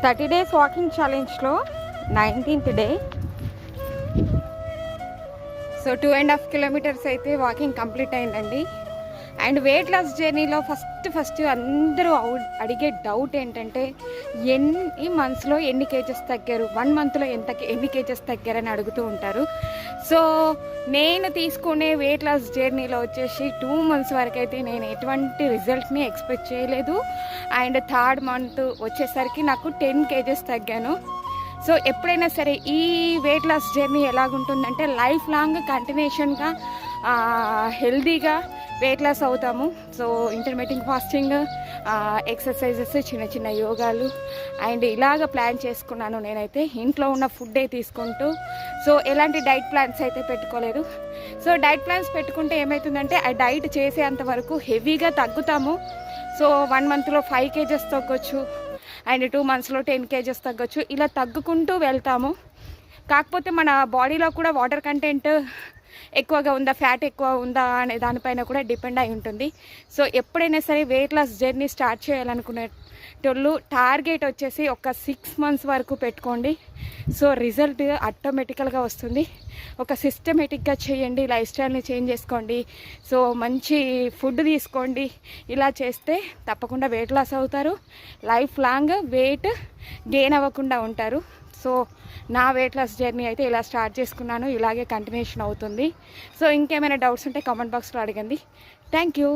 30 days walking ఛాలెంజ్లో 19th day. So 2.5 kilometers అయితే walking complete అయిందండి. అండ్ వెయిట్ లాస్ జర్నీలో ఫస్ట్ అందరూ అడిగే డౌట్ ఏంటంటే ఎన్ని మంత్స్లో ఎన్ని కేజెస్ తగ్గారు, 1 monthలో ఎన్ని కేజెస్ తగ్గారని అడుగుతూ ఉంటారు. సో నేను తీసుకునే వెయిట్ లాస్ జర్నీలో వచ్చేసి 2 months వరకు అయితే నేను ఎటువంటి రిజల్ట్ని ఎక్స్పెక్ట్ చేయలేదు. అండ్ 3rd month వచ్చేసరికి నాకు 10 kgs తగ్గాను. సో ఎప్పుడైనా సరే ఈ వెయిట్ లాస్ జర్నీ ఎలాగుంటుందంటే లైఫ్ లాంగ్ కంటిన్యూషన్గా హెల్దీగా వెయిట్ లాస్ అవుతాము. సో ఇంటర్మీడియట్ ఫాస్టింగ్, ఎక్సర్సైజెస్, చిన్న యోగాలు అండ్ ఇలాగ ప్లాన్ చేసుకున్నాను నేనైతే. ఇంట్లో ఉన్న ఫుడ్డే తీసుకుంటూ. సో ఎలాంటి డైట్ ప్లాన్స్ అయితే పెట్టుకోలేదు. సో డైట్ ప్లాన్స్ పెట్టుకుంటే ఏమవుతుందంటే ఆ డైట్ చేసేంత వరకు హెవీగా తగ్గుతాము. సో 1 monthలో 5 kgs తగ్గొచ్చు అండ్ 2 monthsలో 10 kgs తగ్గొచ్చు. ఇలా తగ్గుకుంటూ వెళ్తాము. కాకపోతే మన బాడీలో కూడా వాటర్ కంటెంట్ ఎక్కువగా ఉందా, ఫ్యాట్ ఎక్కువ ఉందా అనే దానిపైన కూడా డిపెండ్ అయి ఉంటుంది. సో ఎప్పుడైనా సరే వెయిట్ లాస్ జర్నీ స్టార్ట్ చేయాలనుకునేటోళ్ళు టార్గెట్ వచ్చేసి ఒక 6 months వరకు పెట్టుకోండి. సో రిజల్ట్ ఆటోమేటికల్గా వస్తుంది. ఒక సిస్టమేటిక్గా చేయండి, లైఫ్ స్టైల్ని చేంజ్ చేసుకోండి. సో మంచి ఫుడ్ తీసుకోండి. ఇలా చేస్తే తప్పకుండా వెయిట్ లాస్ అవుతారు. లైఫ్ లాంగ్ వెయిట్ గెయిన్ అవ్వకుండా ఉంటారు. సో నా వెయిట్ లాస్ జర్నీ అయితే ఇలా స్టార్ట్ చేసుకున్నాను. ఇలాగే కంటిన్యూషన్ అవుతుంది. సో ఇంకేమైనా డౌట్స్ ఉంటే కామెంట్ బాక్స్లో అడగండి. Thank you.